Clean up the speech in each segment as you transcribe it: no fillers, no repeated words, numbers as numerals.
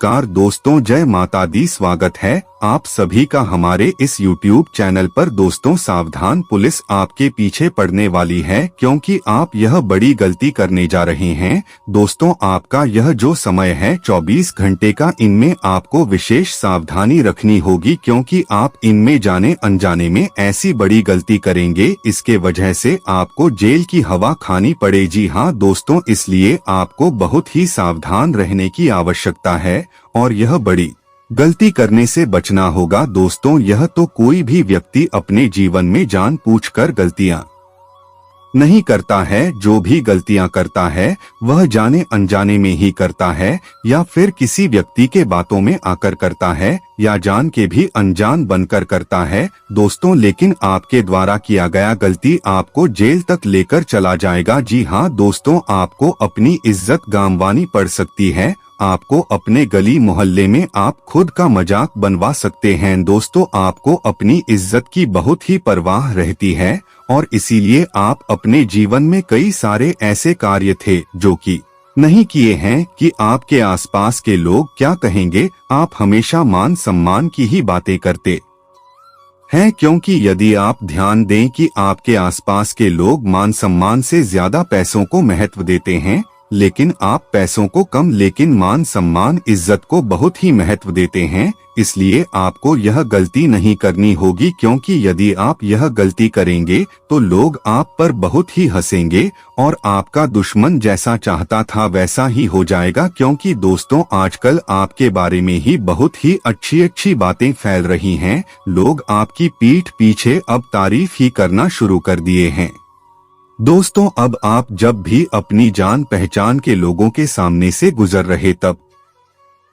नमस्कार दोस्तों, जय माता दी। स्वागत है आप सभी का हमारे इस YouTube चैनल पर। दोस्तों सावधान, पुलिस आपके पीछे पड़ने वाली है क्योंकि आप यह बड़ी गलती करने जा रहे हैं। दोस्तों आपका यह जो समय है 24 घंटे का, इनमें आपको विशेष सावधानी रखनी होगी क्योंकि आप इनमें जाने अनजाने में ऐसी बड़ी गलती करेंगे, इसके वजह से आपको जेल की हवा खानी पड़े। जी हाँ दोस्तों, इसलिए आपको बहुत ही सावधान रहने की आवश्यकता है और यह बड़ी गलती करने से बचना होगा। दोस्तों यह तो कोई भी व्यक्ति अपने जीवन में जानबूझकर गलतियां नहीं करता है। जो भी गलतियां करता है वह जाने अनजाने में ही करता है, या फिर किसी व्यक्ति के बातों में आकर करता है, या जान के भी अनजान बनकर करता है। दोस्तों लेकिन आपके द्वारा किया गया गलती आपको जेल तक लेकर चला जाएगा। जी हाँ दोस्तों, आपको अपनी इज्जत गंवानी पड़ सकती है। आपको अपने गली मोहल्ले में आप खुद का मजाक बनवा सकते हैं। दोस्तों आपको अपनी इज्जत की बहुत ही परवाह रहती है और इसीलिए आप अपने जीवन में कई सारे ऐसे कार्य थे जो कि नहीं किए हैं कि आपके आसपास के लोग क्या कहेंगे। आप हमेशा मान सम्मान की ही बातें करते हैं, क्योंकि यदि आप ध्यान दें कि आपके आसपास के लोग मान सम्मान से ज्यादा पैसों को महत्व देते हैं, लेकिन आप पैसों को कम लेकिन मान सम्मान इज्जत को बहुत ही महत्व देते हैं। इसलिए आपको यह गलती नहीं करनी होगी, क्योंकि यदि आप यह गलती करेंगे तो लोग आप पर बहुत ही हंसेंगे और आपका दुश्मन जैसा चाहता था वैसा ही हो जाएगा। क्योंकि दोस्तों आजकल आपके बारे में ही बहुत ही अच्छी अच्छी बातें फैल रही हैं। लोग आपकी पीठ पीछे अब तारीफ ही करना शुरू कर दिए हैं। दोस्तों अब आप जब भी अपनी जान पहचान के लोगों के सामने से गुजर रहे तब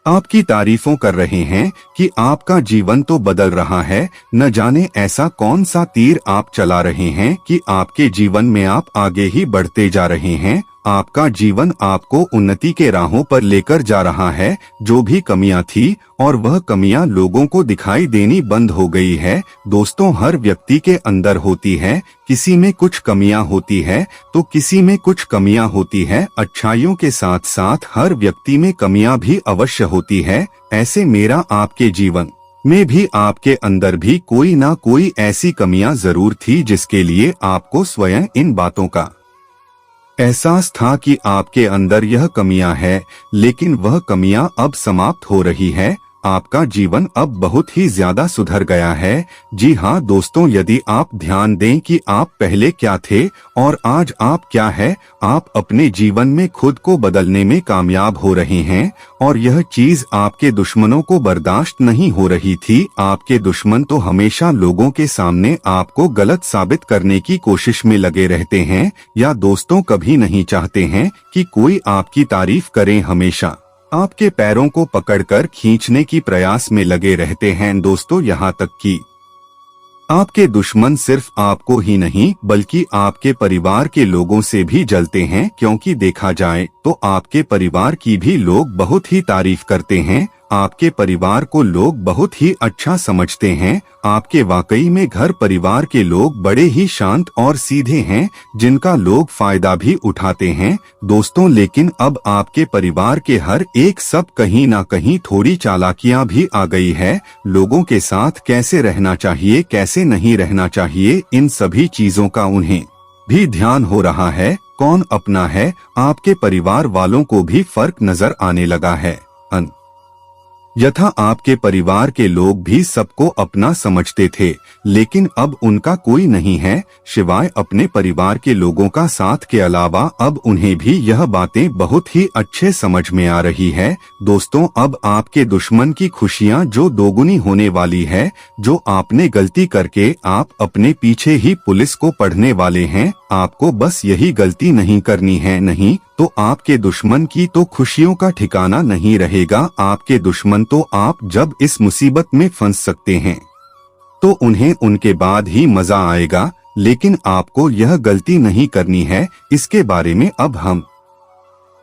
आपकी तारीफों कर रहे हैं कि आपका जीवन तो बदल रहा है। न जाने ऐसा कौन सा तीर आप चला रहे हैं कि आपके जीवन में आप आगे ही बढ़ते जा रहे हैं। आपका जीवन आपको उन्नति के राहों पर लेकर जा रहा है। जो भी कमियां थी और वह कमियां लोगों को दिखाई देनी बंद हो गई है। दोस्तों हर व्यक्ति के अंदर होती है, किसी में कुछ कमियां होती है तो किसी में कुछ कमियां होती है। अच्छाइयों के साथ साथ हर व्यक्ति में कमियां भी अवश्य होती है। ऐसे मेरा आपके जीवन में भी आपके अंदर भी कोई ना कोई ऐसी कमियां जरूर थी जिसके लिए आपको स्वयं इन बातों का एहसास था कि आपके अंदर यह कमियां है, लेकिन वह कमियां अब समाप्त हो रही है। आपका जीवन अब बहुत ही ज्यादा सुधर गया है। जी हाँ दोस्तों, यदि आप ध्यान दें कि आप पहले क्या थे और आज आप क्या है, आप अपने जीवन में खुद को बदलने में कामयाब हो रहे हैं और यह चीज आपके दुश्मनों को बर्दाश्त नहीं हो रही थी। आपके दुश्मन तो हमेशा लोगों के सामने आपको गलत साबित करने की कोशिश में लगे रहते हैं, या दोस्तों कभी नहीं चाहते हैं कि कोई आपकी तारीफ करे। हमेशा आपके पैरों को पकड़कर खींचने की प्रयास में लगे रहते हैं। दोस्तों यहाँ तक कि आपके दुश्मन सिर्फ आपको ही नहीं बल्कि आपके परिवार के लोगों से भी जलते हैं, क्योंकि देखा जाए तो आपके परिवार की भी लोग बहुत ही तारीफ करते हैं। आपके परिवार को लोग बहुत ही अच्छा समझते हैं। आपके वाकई में घर परिवार के लोग बड़े ही शांत और सीधे हैं, जिनका लोग फायदा भी उठाते हैं। दोस्तों लेकिन अब आपके परिवार के हर एक सब कहीं ना कहीं थोड़ी चालाकियां भी आ गई है। लोगों के साथ कैसे रहना चाहिए, कैसे नहीं रहना चाहिए, इन सभी चीजों का उन्हें भी ध्यान हो रहा है। कौन अपना है, आपके परिवार वालों को भी फर्क नजर आने लगा है। यथा आपके परिवार के लोग भी सबको अपना समझते थे, लेकिन अब उनका कोई नहीं है सिवाय अपने परिवार के लोगों का। साथ के अलावा अब उन्हें भी यह बातें बहुत ही अच्छे समझ में आ रही है। दोस्तों अब आपके दुश्मन की खुशियां जो दोगुनी होने वाली है। जो आपने गलती करके आप अपने पीछे ही पुलिस को पढ़ने वाले हैं, आपको बस यही गलती नहीं करनी है, नहीं तो आपके दुश्मन की तो खुशियों का ठिकाना नहीं रहेगा। आपके दुश्मन तो आप जब इस मुसीबत में फंस सकते हैं तो उन्हें उनके बाद ही मजा आएगा, लेकिन आपको यह गलती नहीं करनी है। इसके बारे में अब हम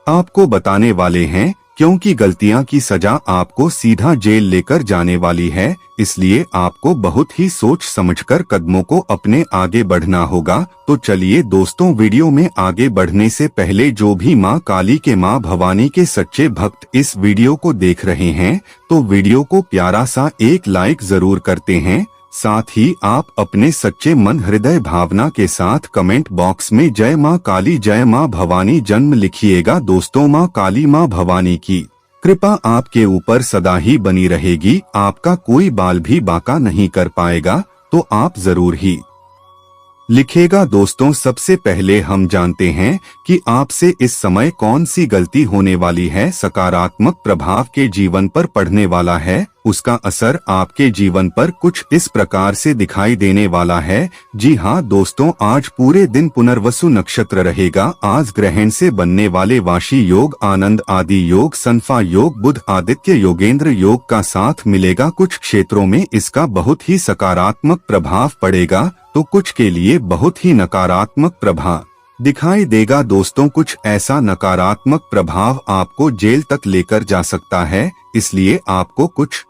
आपको बताने वाले हैं क्योंकि गलतियां की सजा आपको सीधा जेल लेकर जाने वाली है। इसलिए आपको बहुत ही सोच समझकर कदमों को अपने आगे बढ़ना होगा। तो चलिए दोस्तों, वीडियो में आगे बढ़ने से पहले जो भी मां काली के मां भवानी के सच्चे भक्त इस वीडियो को देख रहे हैं तो वीडियो को प्यारा सा एक लाइक जरूर करते हैं। साथ ही आप अपने सच्चे मन हृदय भावना के साथ कमेंट बॉक्स में जय मां काली जय मां भवानी जन्म लिखिएगा। दोस्तों, मां काली मां भवानी की कृपा आपके ऊपर सदा ही बनी रहेगी। आपका कोई बाल भी बांका नहीं कर पाएगा, तो आप जरूर ही लिखेगा। दोस्तों, सबसे पहले हम जानते हैं कि आपसे इस समय कौन सी गलती होने वाली है, सकारात्मक प्रभाव के जीवन पर पड़ने वाला है। उसका असर आपके जीवन पर कुछ इस प्रकार से दिखाई देने वाला है। जी हाँ दोस्तों, आज पूरे दिन पुनर्वसु नक्षत्र रहेगा। आज ग्रहण से बनने वाले वाशी योग, आनंद आदि योग, सनफा योग, बुध आदित्य योगेंद्र योग का साथ मिलेगा। कुछ क्षेत्रों में इसका बहुत ही सकारात्मक प्रभाव पड़ेगा तो कुछ के लिए बहुत ही नकारात्मक प्रभाव दिखाई देगा। दोस्तों, कुछ ऐसा नकारात्मक प्रभाव आपको जेल तक लेकर जा सकता है। इसलिए आपको कुछ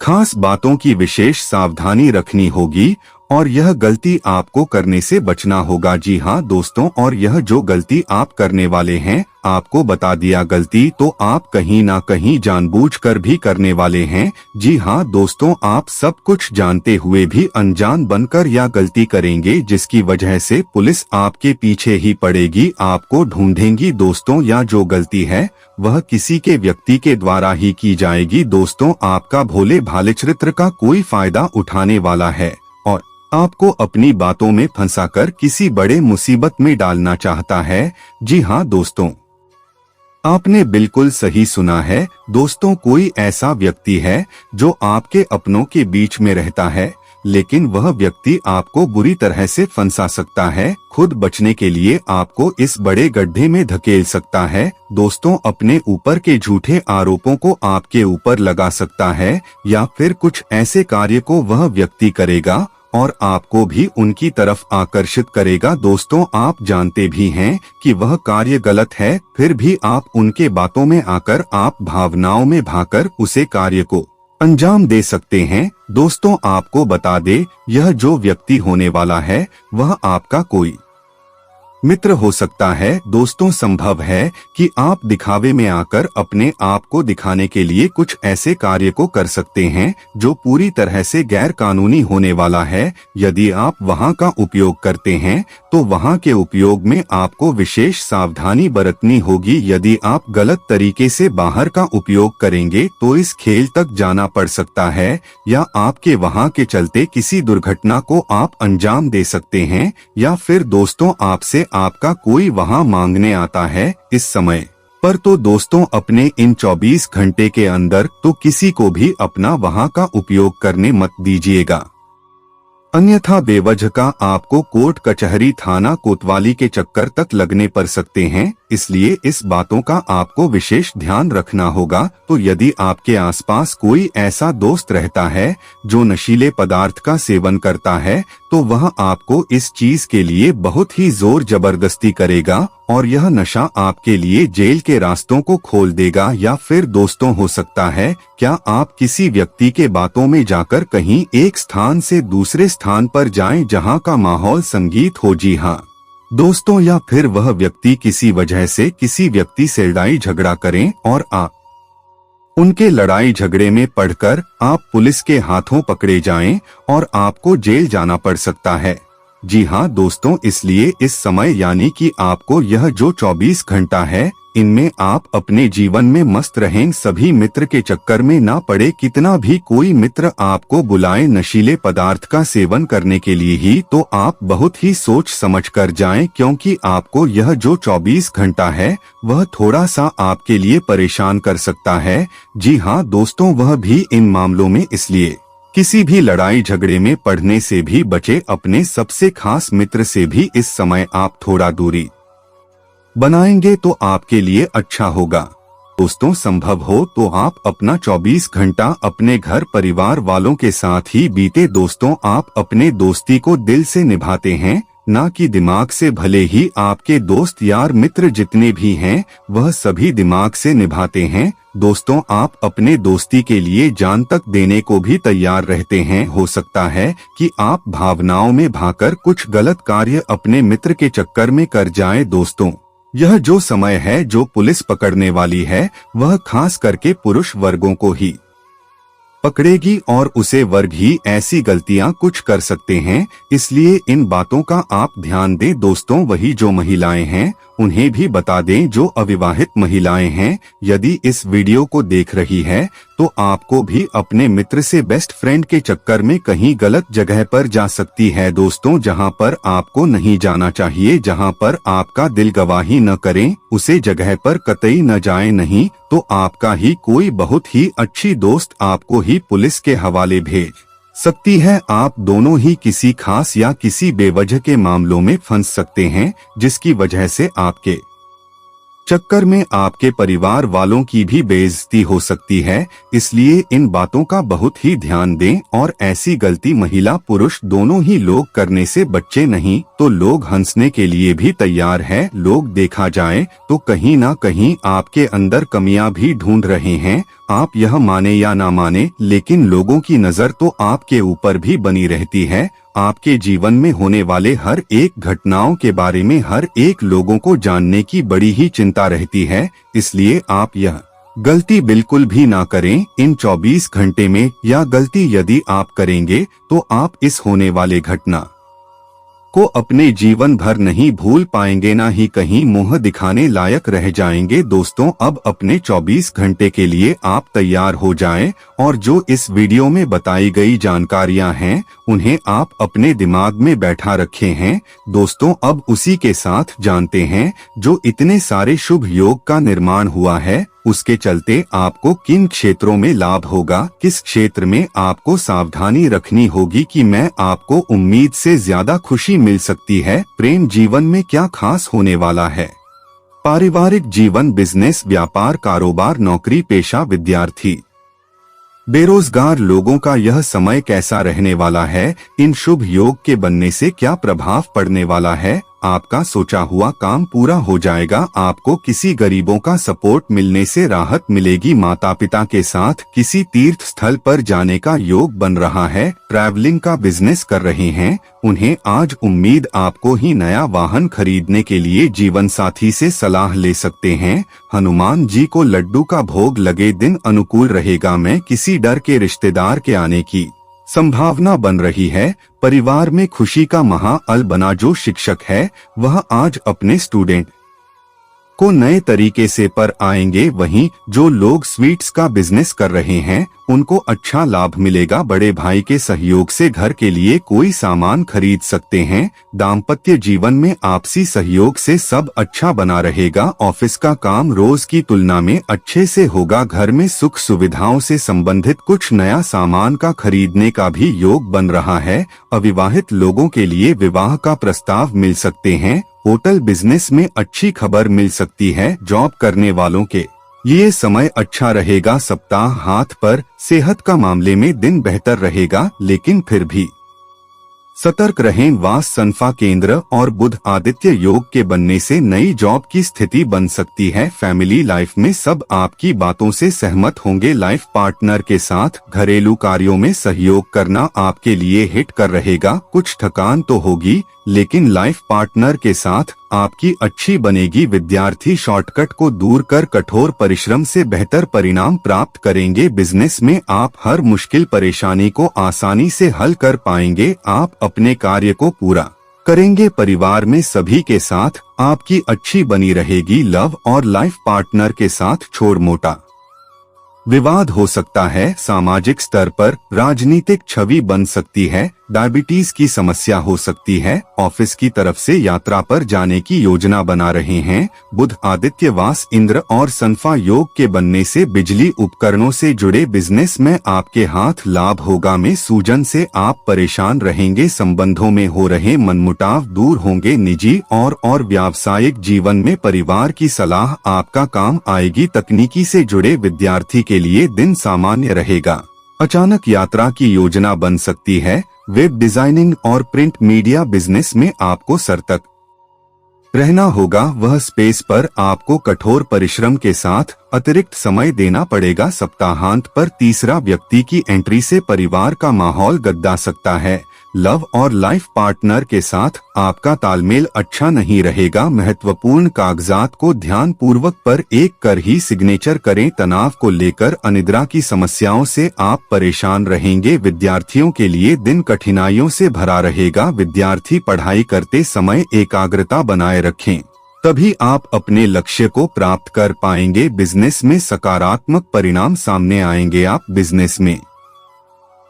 खास बातों की विशेष सावधानी रखनी होगी और यह गलती आपको करने से बचना होगा। जी हाँ दोस्तों, और यह जो गलती आप करने वाले हैं, आपको बता दिया गलती तो आप कहीं ना कहीं जानबूझकर भी करने वाले हैं। जी हाँ दोस्तों, आप सब कुछ जानते हुए भी अनजान बनकर या गलती करेंगे, जिसकी वजह से पुलिस आपके पीछे ही पड़ेगी, आपको ढूंढेंगी। दोस्तों, या जो गलती है वह किसी के व्यक्ति के द्वारा ही की जाएगी। दोस्तों, आपका भोले भाले चरित्र का कोई फायदा उठाने वाला है और आपको अपनी बातों में फंसाकर किसी बड़े मुसीबत में डालना चाहता है। जी हाँ दोस्तों, आपने बिल्कुल सही सुना है। दोस्तों, कोई ऐसा व्यक्ति है जो आपके अपनों के बीच में रहता है, लेकिन वह व्यक्ति आपको बुरी तरह से फंसा सकता है। खुद बचने के लिए आपको इस बड़े गड्ढे में धकेल सकता है। दोस्तों, अपने ऊपर के झूठे आरोपों को आपके ऊपर लगा सकता है या फिर कुछ ऐसे कार्य को वह व्यक्ति करेगा और आपको भी उनकी तरफ आकर्षित करेगा। दोस्तों, आप जानते भी हैं कि वह कार्य गलत है, फिर भी आप उनके बातों में आकर आप भावनाओं में भाकर उसे कार्य को अंजाम दे सकते हैं। दोस्तों, आपको बता दे, यह जो व्यक्ति होने वाला है वह आपका कोई मित्र हो सकता है। दोस्तों, संभव है कि आप दिखावे में आकर अपने आप को दिखाने के लिए कुछ ऐसे कार्य को कर सकते हैं जो पूरी तरह से गैर कानूनी होने वाला है। यदि आप वहां का उपयोग करते हैं तो वहां के उपयोग में आपको विशेष सावधानी बरतनी होगी। यदि आप गलत तरीके से बाहर का उपयोग करेंगे तो इस खेल तक जाना पड़ सकता है या आपके वहां के चलते किसी दुर्घटना को आप अंजाम दे सकते हैं। या फिर दोस्तों, आपसे आपका कोई वहां मांगने आता है इस समय पर, तो दोस्तों अपने इन 24 घंटे के अंदर तो किसी को भी अपना वहां का उपयोग करने मत दीजिएगा, अन्यथा बेवजह का आपको कोर्ट कचहरी थाना कोतवाली के चक्कर तक लगने पड़ सकते हैं। इसलिए इस बातों का आपको विशेष ध्यान रखना होगा। तो यदि आपके आसपास कोई ऐसा दोस्त रहता है जो नशीले पदार्थ का सेवन करता है तो वह आपको इस चीज के लिए बहुत ही जोर जबरदस्ती करेगा और यह नशा आपके लिए जेल के रास्तों को खोल देगा। या फिर दोस्तों, हो सकता है क्या आप किसी व्यक्ति के बातों में जाकर कहीं एक स्थान से दूसरे स्थान पर जाएं जहां का माहौल संगीत हो। जी हाँ दोस्तों, या फिर वह व्यक्ति किसी वजह से किसी व्यक्ति से लड़ाई झगड़ा करें और आप उनके लड़ाई झगड़े में पड़कर आप पुलिस के हाथों पकड़े जाएं और आपको जेल जाना पड़ सकता है। जी हाँ दोस्तों, इसलिए इस समय यानी कि आपको यह जो 24 घंटा है इनमें आप अपने जीवन में मस्त रहें, सभी मित्र के चक्कर में ना पड़े। कितना भी कोई मित्र आपको बुलाए नशीले पदार्थ का सेवन करने के लिए ही, तो आप बहुत ही सोच समझ कर जाएं, क्योंकि आपको यह जो 24 घंटा है वह थोड़ा सा आपके लिए परेशान कर सकता है। जी हाँ दोस्तों, वह भी इन मामलों में, इसलिए किसी भी लड़ाई झगड़े में पड़ने से भी बचे। अपने सबसे खास मित्र से भी इस समय आप थोड़ा दूरी बनाएंगे तो आपके लिए अच्छा होगा। दोस्तों, संभव हो तो आप अपना 24 घंटा अपने घर परिवार वालों के साथ ही बीते। दोस्तों, आप अपने दोस्ती को दिल से निभाते हैं, ना कि दिमाग से। भले ही आपके दोस्त यार मित्र जितने भी हैं वह सभी दिमाग से निभाते हैं। दोस्तों, आप अपने दोस्ती के लिए जान तक देने को भी तैयार रहते हैं। हो सकता है कि आप भावनाओं में भाकर कुछ गलत कार्य अपने मित्र के चक्कर में कर जाएं। दोस्तों, यह जो समय है जो पुलिस पकड़ने वाली है वह खास करके पुरुष वर्गों को ही पकड़ेगी और उसे वर्ग ही ऐसी गलतियां कुछ कर सकते हैं, इसलिए इन बातों का आप ध्यान दें। दोस्तों, वही जो महिलाएं हैं उन्हें भी बता दें जो अविवाहित महिलाएं हैं, यदि इस वीडियो को देख रही है तो आपको भी अपने मित्र से बेस्ट फ्रेंड के चक्कर में कहीं गलत जगह पर जा सकती है। दोस्तों, जहां पर आपको नहीं जाना चाहिए, जहां पर आपका दिल गवाही न करें, उसे जगह पर कतई न जाए। नहीं तो आपका ही कोई बहुत ही अच्छी दोस्त आपको ही पुलिस के हवाले भेज सकती है। आप दोनों ही किसी खास या किसी बेवजह के मामलों में फंस सकते हैं, जिसकी वजह से आपके चक्कर में आपके परिवार वालों की भी बेइज्जती हो सकती है। इसलिए इन बातों का बहुत ही ध्यान दें और ऐसी गलती महिला पुरुष दोनों ही लोग करने से बच्चे नहीं तो लोग हंसने के लिए भी तैयार है। लोग देखा जाए तो कहीं ना कहीं आपके अंदर कमियां भी ढूंढ रहे हैं। आप यह माने या ना माने, लेकिन लोगों की नजर तो आपके ऊपर भी बनी रहती है। आपके जीवन में होने वाले हर एक घटनाओं के बारे में हर एक लोगों को जानने की बड़ी ही चिंता रहती है। इसलिए आप यह गलती बिल्कुल भी ना करें इन 24 घंटे में, या गलती यदि आप करेंगे तो आप इस होने वाले घटना को अपने जीवन भर नहीं भूल पाएंगे, ना ही कहीं मुंह दिखाने लायक रह जाएंगे। दोस्तों, अब अपने 24 घंटे के लिए आप तैयार हो जाएं और जो इस वीडियो में बताई गई जानकारियां हैं उन्हें आप अपने दिमाग में बैठा रखे हैं। दोस्तों, अब उसी के साथ जानते हैं जो इतने सारे शुभ योग का निर्माण हुआ है उसके चलते आपको किन क्षेत्रों में लाभ होगा, किस क्षेत्र में आपको सावधानी रखनी होगी कि मैं आपको उम्मीद से ज्यादा खुशी मिल सकती है। प्रेम जीवन में क्या खास होने वाला है, पारिवारिक जीवन, बिजनेस, व्यापार, कारोबार, नौकरी पेशा, विद्यार्थी, बेरोजगार लोगों का यह समय कैसा रहने वाला है, इन शुभ योग के बनने से क्या प्रभाव पड़ने वाला है। आपका सोचा हुआ काम पूरा हो जाएगा। आपको किसी गरीबों का सपोर्ट मिलने से राहत मिलेगी। माता पिता के साथ किसी तीर्थ स्थल पर जाने का योग बन रहा है। ट्रैवलिंग का बिजनेस कर रहे हैं उन्हें आज उम्मीद आपको ही नया वाहन खरीदने के लिए जीवन साथी से सलाह ले सकते हैं। हनुमान जी को लड्डू का भोग लगे दिन अनुकूल रहेगा। मैं किसी डर के रिश्तेदार के आने की संभावना बन रही है। परिवार में खुशी का माहौल बना। जो शिक्षक है वह आज अपने स्टूडेंट को नए तरीके से पर आएंगे। वहीं जो लोग स्वीट्स का बिजनेस कर रहे हैं उनको अच्छा लाभ मिलेगा। बड़े भाई के सहयोग से घर के लिए कोई सामान खरीद सकते हैं। दाम्पत्य जीवन में आपसी सहयोग से सब अच्छा बना रहेगा। ऑफिस का काम रोज की तुलना में अच्छे से होगा। घर में सुख सुविधाओं से संबंधित कुछ नया सामान का खरीदने का भी योग बन रहा है। अविवाहित लोगों के लिए विवाह का प्रस्ताव मिल सकते हैं। होटल बिजनेस में अच्छी खबर मिल सकती है। जॉब करने वालों के ये समय अच्छा रहेगा। सप्ताह हाथ पर सेहत का मामले में दिन बेहतर रहेगा, लेकिन फिर भी सतर्क रहें। वास संफा केंद्र और बुध आदित्य योग के बनने से नई जॉब की स्थिति बन सकती है। फैमिली लाइफ में सब आपकी बातों से सहमत होंगे। लाइफ पार्टनर के साथ घरेलू कार्यों में सहयोग करना आपके लिए हिट कर रहेगा। कुछ थकान तो होगी, लेकिन लाइफ पार्टनर के साथ आपकी अच्छी बनेगी। विद्यार्थी शॉर्टकट को दूर कर कठोर परिश्रम से बेहतर परिणाम प्राप्त करेंगे। बिजनेस में आप हर मुश्किल परेशानी को आसानी से हल कर पाएंगे। आप अपने कार्य को पूरा करेंगे। परिवार में सभी के साथ आपकी अच्छी बनी रहेगी। लव और लाइफ पार्टनर के साथ छोड़ मोटा विवाद हो सकता है। सामाजिक स्तर पर राजनीतिक छवि बन सकती है। डायबिटीज की समस्या हो सकती है। ऑफिस की तरफ से यात्रा पर जाने की योजना बना रहे हैं। बुध आदित्य वास इंद्र और संफा योग के बनने से बिजली उपकरणों से जुड़े बिजनेस में आपके हाथ लाभ होगा। में सूजन से आप परेशान रहेंगे। संबंधों में हो रहे मनमुटाव दूर होंगे। निजी और व्यावसायिक जीवन में परिवार की सलाह आपका काम आएगी। तकनीकी से जुड़े विद्यार्थी के लिए दिन सामान्य रहेगा। अचानक यात्रा की योजना बन सकती है। वेब डिजाइनिंग और प्रिंट मीडिया बिजनेस में आपको सतर्क रहना होगा। वह स्पेस पर आपको कठोर परिश्रम के साथ अतिरिक्त समय देना पड़ेगा। सप्ताहांत पर तीसरा व्यक्ति की एंट्री से परिवार का माहौल गड़बड़ा सकता है। लव और लाइफ पार्टनर के साथ आपका तालमेल अच्छा नहीं रहेगा। महत्वपूर्ण कागजात को ध्यान पूर्वक पर एक कर ही सिग्नेचर करें। तनाव को लेकर अनिद्रा की समस्याओं से आप परेशान रहेंगे। विद्यार्थियों के लिए दिन कठिनाइयों से भरा रहेगा। विद्यार्थी पढ़ाई करते समय एकाग्रता बनाए रखें, तभी आप अपने लक्ष्य को प्राप्त कर पाएंगे। बिजनेस में सकारात्मक परिणाम सामने आएंगे। आप बिजनेस में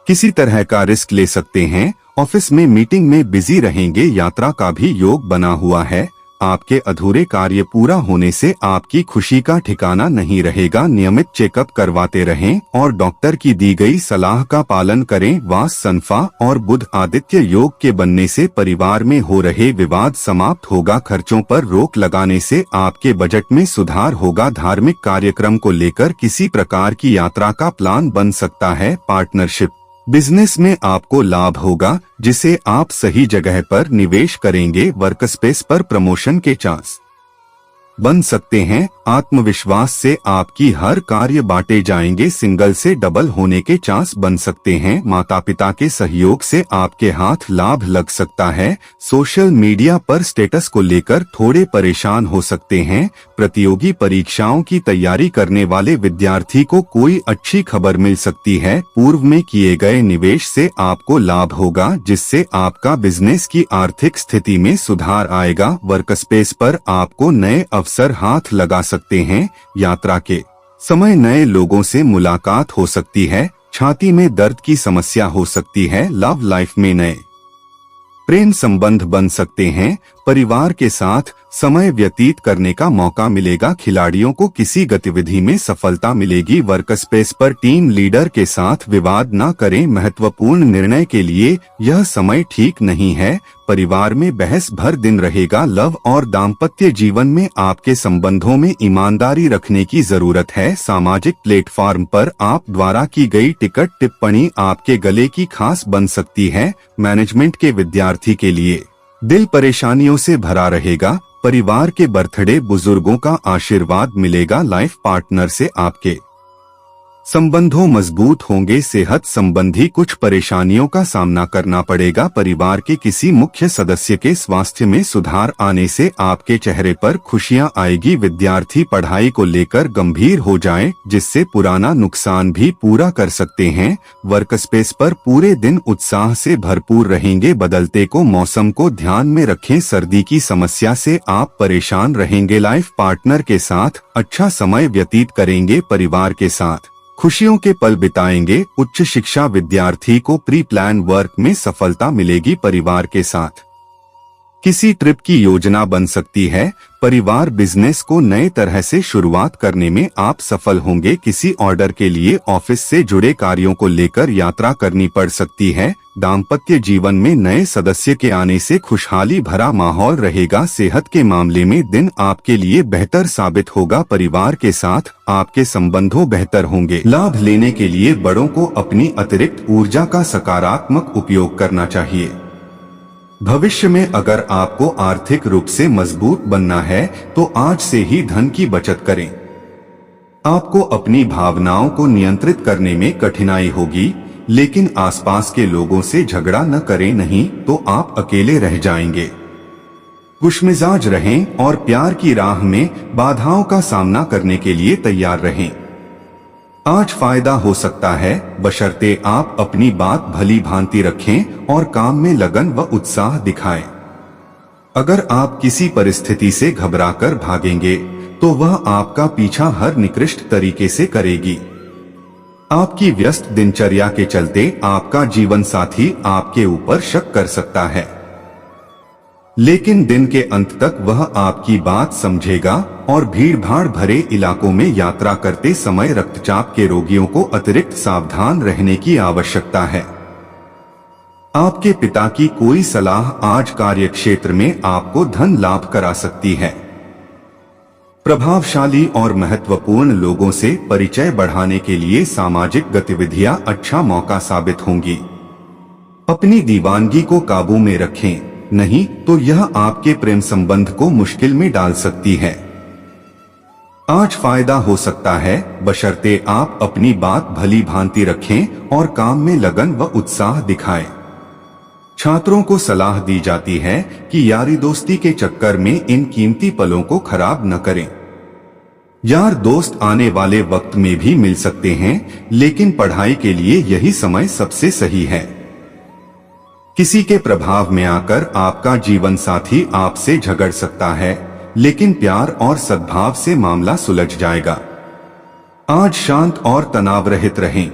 किसी तरह का रिस्क ले सकते हैं। ऑफिस में मीटिंग में बिजी रहेंगे। यात्रा का भी योग बना हुआ है। आपके अधूरे कार्य पूरा होने से आपकी खुशी का ठिकाना नहीं रहेगा। नियमित चेकअप करवाते रहें और डॉक्टर की दी गई सलाह का पालन करें। वास सनफा और बुध आदित्य योग के बनने से परिवार में हो रहे विवाद समाप्त होगा। खर्चों पर रोक लगाने से आपके बजट में सुधार होगा। धार्मिक कार्यक्रम को लेकर किसी प्रकार की यात्रा का प्लान बन सकता है। पार्टनरशिप बिजनेस में आपको लाभ होगा, जिसे आप सही जगह पर निवेश करेंगे। वर्कस्पेस पर प्रमोशन के चांस बन सकते हैं। आत्मविश्वास से आपकी हर कार्य बांटे जाएंगे। सिंगल से डबल होने के चांस बन सकते हैं। माता पिता के सहयोग से आपके हाथ लाभ लग सकता है। सोशल मीडिया पर स्टेटस को लेकर थोड़े परेशान हो सकते हैं। प्रतियोगी परीक्षाओं की तैयारी करने वाले विद्यार्थी को कोई अच्छी खबर मिल सकती है। पूर्व में किए गए निवेश से आपको लाभ होगा, जिससे आपका बिजनेस की आर्थिक स्थिति में सुधार आएगा। वर्कस्पेस पर आपको नए अवसर हाथ लगा सकते हैं। यात्रा के समय नए लोगों से मुलाकात हो सकती है। छाती में दर्द की समस्या हो सकती है। लव लाइफ में नए प्रेम संबंध बन सकते हैं। परिवार के साथ समय व्यतीत करने का मौका मिलेगा। खिलाड़ियों को किसी गतिविधि में सफलता मिलेगी। वर्कस्पेस पर टीम लीडर के साथ विवाद न करें। महत्वपूर्ण निर्णय के लिए यह समय ठीक नहीं है। परिवार में बहस भर दिन रहेगा। लव और दाम्पत्य जीवन में आपके संबंधों में ईमानदारी रखने की जरूरत है। सामाजिक प्लेटफॉर्म पर आप द्वारा की गई टिकट टिप्पणी आपके गले की खास बन सकती है। मैनेजमेंट के विद्यार्थी के लिए दिल परेशानियों से भरा रहेगा। परिवार के बर्थडे बुजुर्गों का आशीर्वाद मिलेगा। लाइफ पार्टनर से आपके संबंधों मजबूत होंगे। सेहत संबंधी कुछ परेशानियों का सामना करना पड़ेगा। परिवार के किसी मुख्य सदस्य के स्वास्थ्य में सुधार आने से आपके चेहरे पर खुशियां आएगी। विद्यार्थी पढ़ाई को लेकर गंभीर हो जाएं, जिससे पुराना नुकसान भी पूरा कर सकते हैं। वर्कस्पेस पर पूरे दिन उत्साह से भरपूर रहेंगे। बदलते को मौसम को ध्यान में रखें। सर्दी की समस्या से आप परेशान रहेंगे। लाइफ पार्टनर के साथ अच्छा समय व्यतीत करेंगे। परिवार के साथ खुशियों के पल बिताएंगे। उच्च शिक्षा विद्यार्थी को प्री प्लान वर्क में सफलता मिलेगी। परिवार के साथ किसी ट्रिप की योजना बन सकती है। परिवार बिजनेस को नए तरह से शुरुआत करने में आप सफल होंगे। किसी ऑर्डर के लिए ऑफिस से जुड़े कार्यों को लेकर यात्रा करनी पड़ सकती है। दाम्पत्य जीवन में नए सदस्य के आने से खुशहाली भरा माहौल रहेगा। सेहत के मामले में दिन आपके लिए बेहतर साबित होगा। परिवार के साथ आपके संबंधों बेहतर होंगे। लाभ लेने के लिए बड़ों को अपनी अतिरिक्त ऊर्जा का सकारात्मक उपयोग करना चाहिए। भविष्य में अगर आपको आर्थिक रूप से मजबूत बनना है तो आज से ही धन की बचत करें। आपको अपनी भावनाओं को नियंत्रित करने में कठिनाई होगी, लेकिन आसपास के लोगों से झगड़ा न करें, नहीं तो आप अकेले रह जाएंगे। खुशमिजाज रहें और प्यार की राह में बाधाओं का सामना करने के लिए तैयार रहें। आज फायदा हो सकता है, बशर्ते आप अपनी बात भली भांति रखें और काम में लगन व उत्साह दिखाएं। अगर आप किसी परिस्थिति से घबराकर भागेंगे तो वह आपका पीछा हर निकृष्ट तरीके से करेगी। आपकी व्यस्त दिनचर्या के चलते आपका जीवन साथी आपके ऊपर शक कर सकता है, लेकिन दिन के अंत तक वह आपकी बात समझेगा। और भीड़ भाड़ भरे इलाकों में यात्रा करते समय रक्तचाप के रोगियों को अतिरिक्त सावधान रहने की आवश्यकता है। आपके पिता की कोई सलाह आज कार्यक्षेत्र में आपको धन लाभ करा सकती है। प्रभावशाली और महत्वपूर्ण लोगों से परिचय बढ़ाने के लिए सामाजिक गतिविधियां अच्छा मौका साबित होंगी। अपनी दीवानगी को काबू में रखें, नहीं तो यह आपके प्रेम संबंध को मुश्किल में डाल सकती है। आज फायदा हो सकता है, बशर्ते आप अपनी बात भली भांति रखें और काम में लगन व उत्साह दिखाएं। छात्रों को सलाह दी जाती है कि यारी दोस्ती के चक्कर में इन कीमती पलों को खराब न करें। यार दोस्त आने वाले वक्त में भी मिल सकते हैं, लेकिन पढ़ाई के लिए यही समय सबसे सही है। किसी के प्रभाव में आकर आपका जीवन साथी आपसे झगड़ सकता है, लेकिन प्यार और सद्भाव से मामला सुलझ जाएगा। आज शांत और तनाव रहित रहें।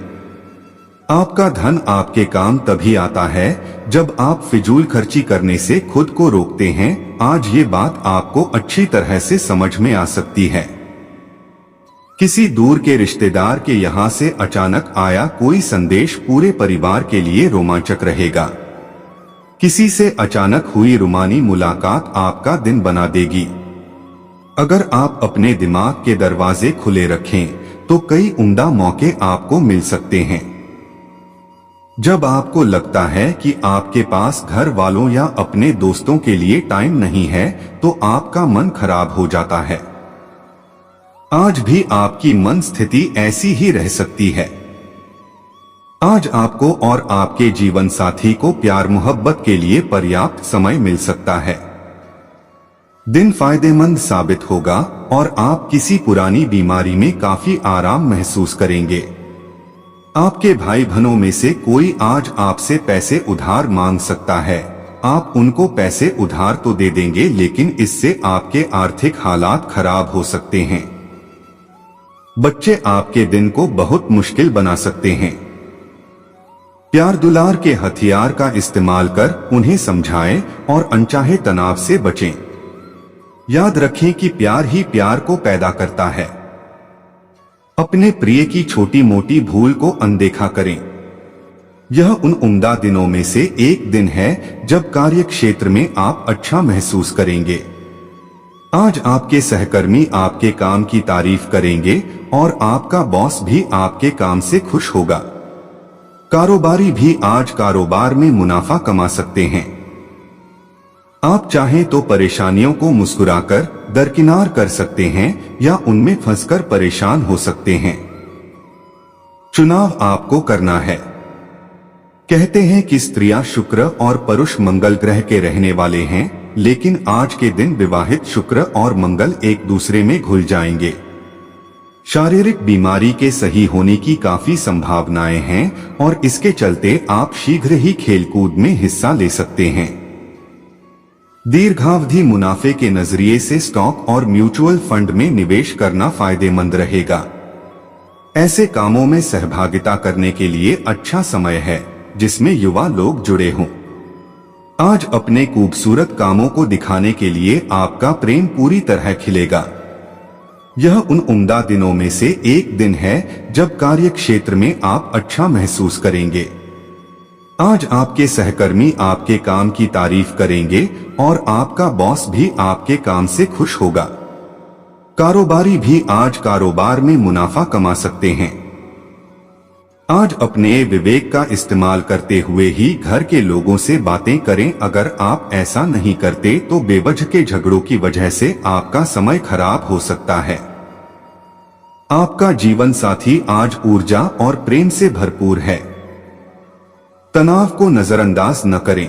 आपका धन आपके काम तभी आता है जब आप फिजूल खर्ची करने से खुद को रोकते हैं। आज ये बात आपको अच्छी तरह से समझ में आ सकती है। किसी दूर के रिश्तेदार के यहाँ से अचानक आया कोई संदेश पूरे परिवार के लिए रोमांचक रहेगा। किसी से अचानक हुई रुमानी मुलाकात आपका दिन बना देगी। अगर आप अपने दिमाग के दरवाजे खुले रखें तो कई उम्दा मौके आपको मिल सकते हैं। जब आपको लगता है कि आपके पास घर वालों या अपने दोस्तों के लिए टाइम नहीं है, तो आपका मन खराब हो जाता है। आज भी आपकी मन स्थिति ऐसी ही रह सकती है। आज आपको और आपके जीवन साथी को प्यार मोहब्बत के लिए पर्याप्त समय मिल सकता है। दिन फायदेमंद साबित होगा और आप किसी पुरानी बीमारी में काफी आराम महसूस करेंगे। आपके भाई बहनों में से कोई आज आपसे पैसे उधार मांग सकता है। आप उनको पैसे उधार तो दे देंगे, लेकिन इससे आपके आर्थिक हालात खराब हो सकते हैं। बच्चे आपके दिन को बहुत मुश्किल बना सकते हैं। प्यार दुलार के हथियार का इस्तेमाल कर उन्हें समझाएं और अनचाहे तनाव से बचें। याद रखें कि प्यार ही प्यार को पैदा करता है। अपने प्रिय की छोटी मोटी भूल को अनदेखा करें। यह उन उम्दा दिनों में से एक दिन है जब कार्य क्षेत्र में आप अच्छा महसूस करेंगे। आज आपके सहकर्मी आपके काम की तारीफ करेंगे और आपका बॉस भी आपके काम से खुश होगा। कारोबारी भी आज कारोबार में मुनाफा कमा सकते हैं। आप चाहें तो परेशानियों को मुस्कुराकर दरकिनार कर सकते हैं या उनमें फंसकर परेशान हो सकते हैं। चुनाव आपको करना है। कहते हैं कि स्त्रियां शुक्र और पुरुष मंगल ग्रह के रहने वाले हैं, लेकिन आज के दिन विवाहित शुक्र और मंगल एक दूसरे में घुल जाएंगे। शारीरिक बीमारी के सही होने की काफी संभावनाएं हैं और इसके चलते आप शीघ्र ही खेलकूद में हिस्सा ले सकते हैं। दीर्घावधि मुनाफे के नजरिए से स्टॉक और म्यूचुअल फंड में निवेश करना फायदेमंद रहेगा। ऐसे कामों में सहभागिता करने के लिए अच्छा समय है जिसमें युवा लोग जुड़े हों। आज अपने खूबसूरत कामों को दिखाने के लिए आपका प्रेम पूरी तरह खिलेगा। यह उन उम्दा दिनों में से एक दिन है जब कार्य क्षेत्र में आप अच्छा महसूस करेंगे। आज आपके सहकर्मी आपके काम की तारीफ करेंगे और आपका बॉस भी आपके काम से खुश होगा। कारोबारी भी आज कारोबार में मुनाफा कमा सकते हैं। आज अपने विवेक का इस्तेमाल करते हुए ही घर के लोगों से बातें करें। अगर आप ऐसा नहीं करते तो बेवजह के झगड़ों की वजह से आपका समय खराब हो सकता है। आपका जीवन साथी आज ऊर्जा और प्रेम से भरपूर है। तनाव को नजरअंदाज न करें।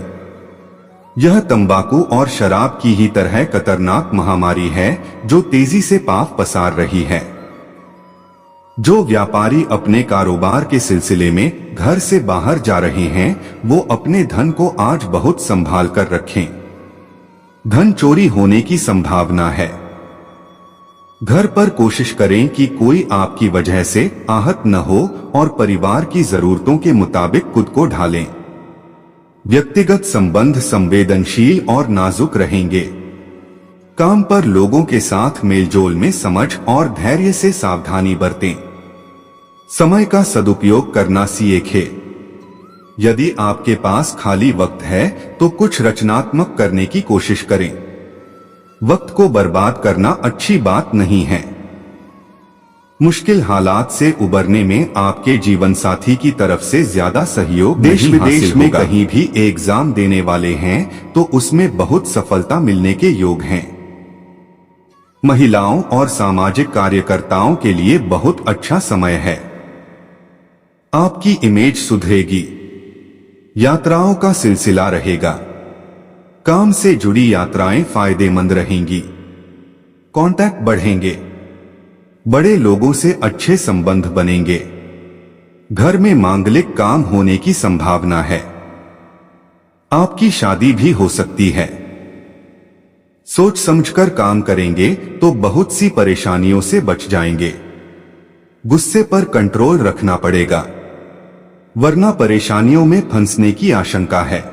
यह तंबाकू और शराब की ही तरह खतरनाक महामारी है जो तेजी से पांव पसार रही है। जो व्यापारी अपने कारोबार के सिलसिले में घर से बाहर जा रहे हैं, वो अपने धन को आज बहुत संभाल कर रखें। धन चोरी होने की संभावना है। घर पर कोशिश करें कि कोई आपकी वजह से आहत न हो और परिवार की जरूरतों के मुताबिक खुद को ढालें। व्यक्तिगत संबंध संवेदनशील और नाजुक रहेंगे। काम पर लोगों के साथ मेलजोल में समझ और धैर्य से सावधानी बरतें। समय का सदुपयोग करना सीखें। यदि आपके पास खाली वक्त है तो कुछ रचनात्मक करने की कोशिश करें। वक्त को बर्बाद करना अच्छी बात नहीं है। मुश्किल हालात से उबरने में आपके जीवन साथी की तरफ से ज्यादा सहयोग देश विदेश में कहीं भी एग्जाम देने वाले हैं तो उसमें बहुत सफलता मिलने के योग हैं। महिलाओं और सामाजिक कार्यकर्ताओं के लिए बहुत अच्छा समय है। आपकी इमेज सुधरेगी। यात्राओं का सिलसिला रहेगा। काम से जुड़ी यात्राएं फायदेमंद रहेंगी। कॉन्टैक्ट बढ़ेंगे। बड़े लोगों से अच्छे संबंध बनेंगे। घर में मांगलिक काम होने की संभावना है। आपकी शादी भी हो सकती है। सोच समझकर काम करेंगे तो बहुत सी परेशानियों से बच जाएंगे। गुस्से पर कंट्रोल रखना पड़ेगा, वरना परेशानियों में फंसने की आशंका है।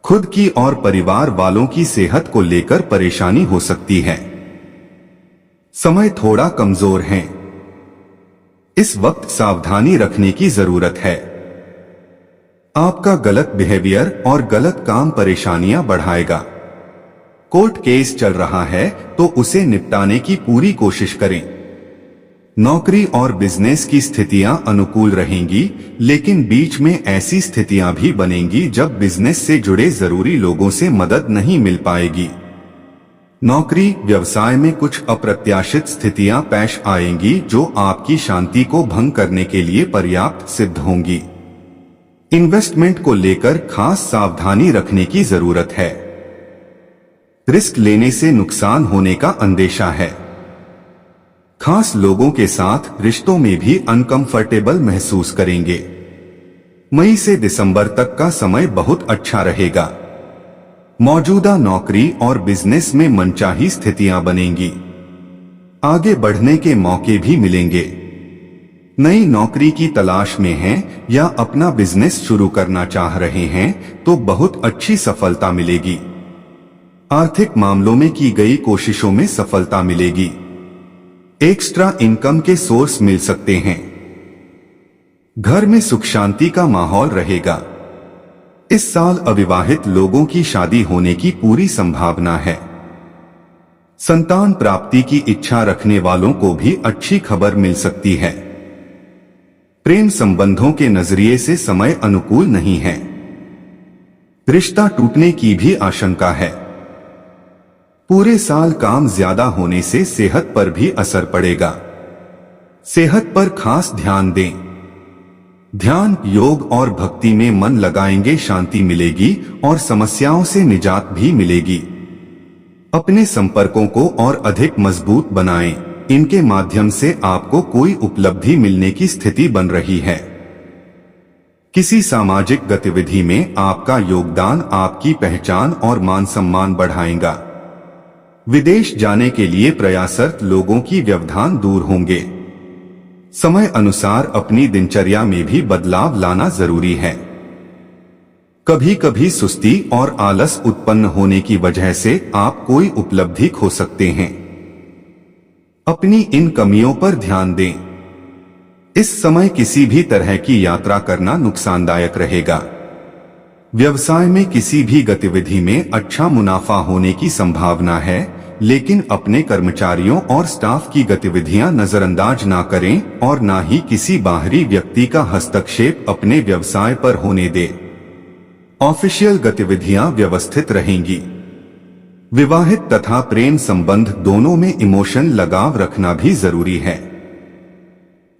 खुद की और परिवार वालों की सेहत को लेकर परेशानी हो सकती है। समय थोड़ा कमजोर है। इस वक्त सावधानी रखने की जरूरत है। आपका गलत बिहेवियर और गलत काम परेशानियां बढ़ाएगा। कोर्ट केस चल रहा है तो उसे निपटाने की पूरी कोशिश करें। नौकरी और बिजनेस की स्थितियां अनुकूल रहेंगी, लेकिन बीच में ऐसी स्थितियां भी बनेंगी जब बिजनेस से जुड़े जरूरी लोगों से मदद नहीं मिल पाएगी। नौकरी व्यवसाय में कुछ अप्रत्याशित स्थितियां पेश आएंगी जो आपकी शांति को भंग करने के लिए पर्याप्त सिद्ध होंगी। इन्वेस्टमेंट को लेकर खास सावधानी रखने की जरूरत है। रिस्क लेने से नुकसान होने का अंदेशा है। खास लोगों के साथ रिश्तों में भी अनकंफर्टेबल महसूस करेंगे। मई से दिसंबर तक का समय बहुत अच्छा रहेगा। मौजूदा नौकरी और बिजनेस में मनचाही स्थितियां बनेंगी। आगे बढ़ने के मौके भी मिलेंगे। नई नौकरी की तलाश में हैं या अपना बिजनेस शुरू करना चाह रहे हैं तो बहुत अच्छी सफलता मिलेगी। आर्थिक मामलों में की गई कोशिशों में सफलता मिलेगी। एक्स्ट्रा इनकम के सोर्स मिल सकते हैं। घर में सुख शांति का माहौल रहेगा। इस साल अविवाहित लोगों की शादी होने की पूरी संभावना है। संतान प्राप्ति की इच्छा रखने वालों को भी अच्छी खबर मिल सकती है। प्रेम संबंधों के नजरिए से समय अनुकूल नहीं है। रिश्ता टूटने की भी आशंका है। पूरे साल काम ज्यादा होने से सेहत पर भी असर पड़ेगा। सेहत पर खास ध्यान दें। ध्यान, योग और भक्ति में मन लगाएंगे, शांति मिलेगी और समस्याओं से निजात भी मिलेगी। अपने संपर्कों को और अधिक मजबूत बनाएं। इनके माध्यम से आपको कोई उपलब्धि मिलने की स्थिति बन रही है। किसी सामाजिक गतिविधि में आपका योगदान आपकी पहचान और मान सम्मान बढ़ाएगा। विदेश जाने के लिए प्रयासरत लोगों की व्यवधान दूर होंगे। समय अनुसार अपनी दिनचर्या में भी बदलाव लाना जरूरी है। कभी कभी सुस्ती और आलस उत्पन्न होने की वजह से आप कोई उपलब्धि खो सकते हैं। अपनी इन कमियों पर ध्यान दें। इस समय किसी भी तरह की यात्रा करना नुकसानदायक रहेगा। व्यवसाय में किसी भी गतिविधि में अच्छा मुनाफा होने की संभावना है, लेकिन अपने कर्मचारियों और स्टाफ की गतिविधियां नजरअंदाज ना करें और ना ही किसी बाहरी व्यक्ति का हस्तक्षेप अपने व्यवसाय पर होने दें। ऑफिशियल गतिविधियां व्यवस्थित रहेंगी। विवाहित तथा प्रेम संबंध दोनों में इमोशन लगाव रखना भी जरूरी है।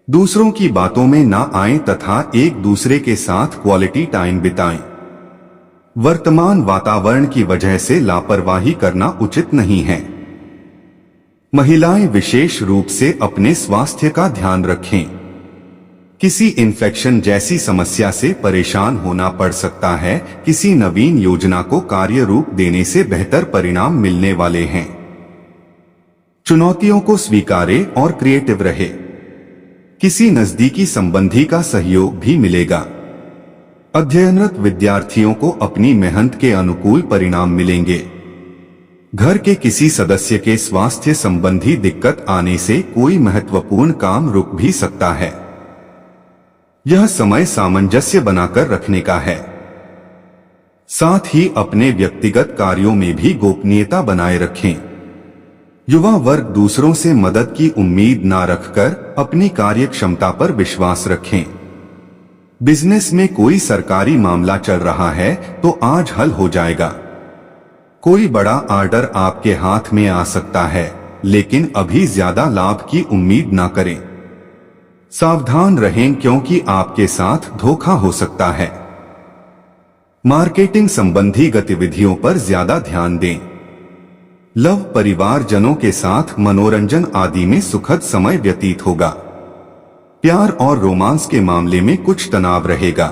दूसरों की बातों में ना आएं तथा एक दूसरे के साथ क्वालिटी टाइम बिताएं। वर्तमान वातावरण की वजह से लापरवाही करना उचित नहीं है। महिलाएं विशेष रूप से अपने स्वास्थ्य का ध्यान रखें। किसी इन्फेक्शन जैसी समस्या से परेशान होना पड़ सकता है। किसी नवीन योजना को कार्य रूप देने से बेहतर परिणाम मिलने वाले हैं। चुनौतियों को स्वीकारें और क्रिएटिव रहे। किसी नजदीकी संबंधी का सहयोग भी मिलेगा। अध्ययनरत विद्यार्थियों को अपनी मेहनत के अनुकूल परिणाम मिलेंगे। घर के किसी सदस्य के स्वास्थ्य संबंधी दिक्कत आने से कोई महत्वपूर्ण काम रुक भी सकता है। यह समय सामंजस्य बनाकर रखने का है। साथ ही अपने व्यक्तिगत कार्यों में भी गोपनीयता बनाए रखें। युवा वर्ग दूसरों से मदद की उम्मीद ना रखकर अपनी कार्य क्षमता पर विश्वास रखें। बिजनेस में कोई सरकारी मामला चल रहा है तो आज हल हो जाएगा। कोई बड़ा ऑर्डर आपके हाथ में आ सकता है, लेकिन अभी ज्यादा लाभ की उम्मीद ना करें। सावधान रहें क्योंकि आपके साथ धोखा हो सकता है। मार्केटिंग संबंधी गतिविधियों पर ज्यादा ध्यान दें। लव परिवारजनों के साथ मनोरंजन आदि में सुखद समय व्यतीत होगा। प्यार और रोमांस के मामले में कुछ तनाव रहेगा।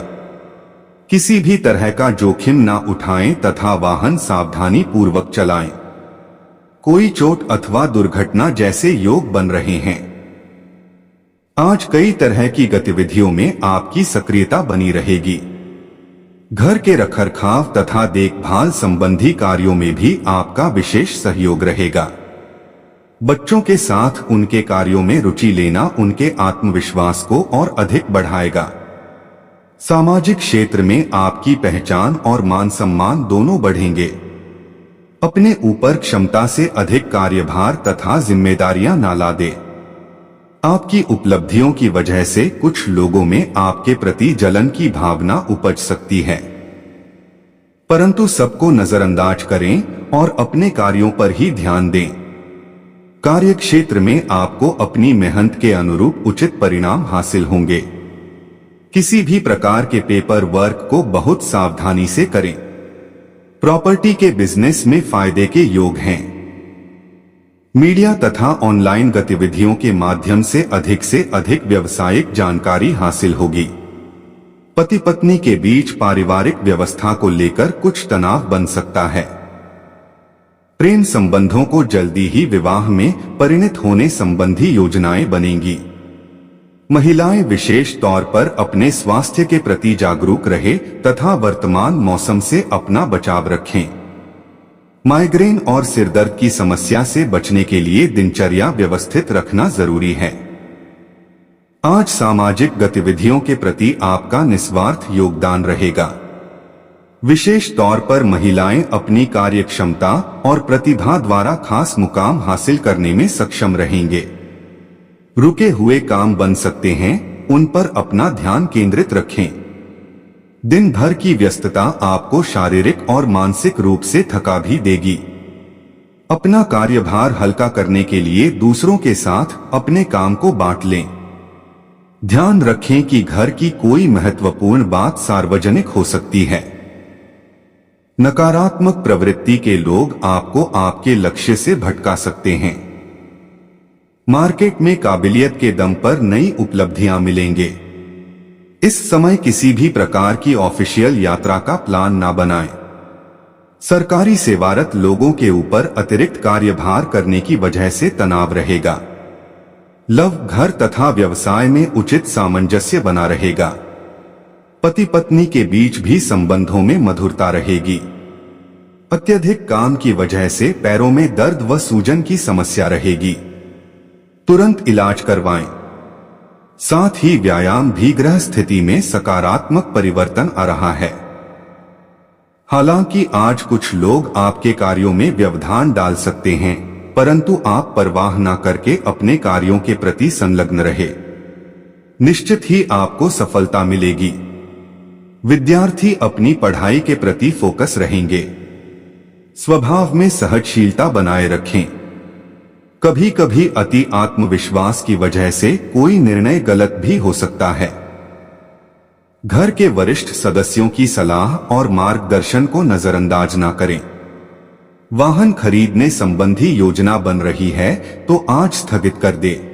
किसी भी तरह का जोखिम ना उठाएं तथा वाहन सावधानी पूर्वक चलाएं। कोई चोट अथवा दुर्घटना जैसे योग बन रहे हैं। आज कई तरह की गतिविधियों में आपकी सक्रियता बनी रहेगी। घर के रखरखाव तथा देखभाल संबंधी कार्यों में भी आपका विशेष सहयोग रहेगा। बच्चों के साथ उनके कार्यों में रुचि लेना उनके आत्मविश्वास को और अधिक बढ़ाएगा। सामाजिक क्षेत्र में आपकी पहचान और मान सम्मान दोनों बढ़ेंगे। अपने ऊपर क्षमता से अधिक कार्यभार तथा जिम्मेदारियां ना ला दे। आपकी उपलब्धियों की वजह से कुछ लोगों में आपके प्रति जलन की भावना उपज सकती है, परंतु सबको नजरअंदाज करें और अपने कार्यों पर ही ध्यान दें। कार्य क्षेत्र में आपको अपनी मेहनत के अनुरूप उचित परिणाम हासिल होंगे। किसी भी प्रकार के पेपर वर्क को बहुत सावधानी से करें। प्रॉपर्टी के बिजनेस में फायदे के योग हैं। मीडिया तथा ऑनलाइन गतिविधियों के माध्यम से अधिक व्यावसायिक जानकारी हासिल होगी। पति पत्नी के बीच पारिवारिक व्यवस्था को लेकर कुछ तनाव बन सकता है। प्रेम संबंधों को जल्दी ही विवाह में परिणत होने संबंधी योजनाएं बनेंगी। महिलाएं विशेष तौर पर अपने स्वास्थ्य के प्रति जागरूक रहे तथा वर्तमान मौसम से अपना बचाव रखें। माइग्रेन और सिरदर्द की समस्या से बचने के लिए दिनचर्या व्यवस्थित रखना जरूरी है। आज सामाजिक गतिविधियों के प्रति आपका निस्वार्थ योगदान रहेगा। विशेष तौर पर महिलाएं अपनी कार्यक्षमता और प्रतिभा द्वारा खास मुकाम हासिल करने में सक्षम रहेंगे। रुके हुए काम बन सकते हैं, उन पर अपना ध्यान केंद्रित रखें। दिन भर की व्यस्तता आपको शारीरिक और मानसिक रूप से थका भी देगी। अपना कार्यभार हल्का करने के लिए दूसरों के साथ अपने काम को बांट लें। ध्यान रखें कि घर की कोई महत्वपूर्ण बात सार्वजनिक हो सकती है। नकारात्मक प्रवृत्ति के लोग आपको आपके लक्ष्य से भटका सकते हैं। मार्केट में काबिलियत के दम पर नई उपलब्धियां मिलेंगे। इस समय किसी भी प्रकार की ऑफिशियल यात्रा का प्लान ना बनाएं। सरकारी सेवारत लोगों के ऊपर अतिरिक्त कार्यभार करने की वजह से तनाव रहेगा। लव, घर तथा व्यवसाय में उचित सामंजस्य बना रहेगा। पति पत्नी के बीच भी संबंधों में मधुरता रहेगी। अत्यधिक काम की वजह से पैरों में दर्द व सूजन की समस्या रहेगी। तुरंत इलाज करवाएं। साथ ही व्यायाम भी ग्रह स्थिति में सकारात्मक परिवर्तन आ रहा है। हालांकि आज कुछ लोग आपके कार्यों में व्यवधान डाल सकते हैं, परंतु आप परवाह न करके अपने कार्यों के प्रति संलग्न रहे। निश्चित ही आपको सफलता मिलेगी। विद्यार्थी अपनी पढ़ाई के प्रति फोकस रहेंगे। स्वभाव में सहनशीलता बनाए रखें। कभी कभी अति आत्मविश्वास की वजह से कोई निर्णय गलत भी हो सकता है। घर के वरिष्ठ सदस्यों की सलाह और मार्गदर्शन को नजरअंदाज न करें। वाहन खरीदने संबंधी योजना बन रही है तो आज स्थगित कर दें।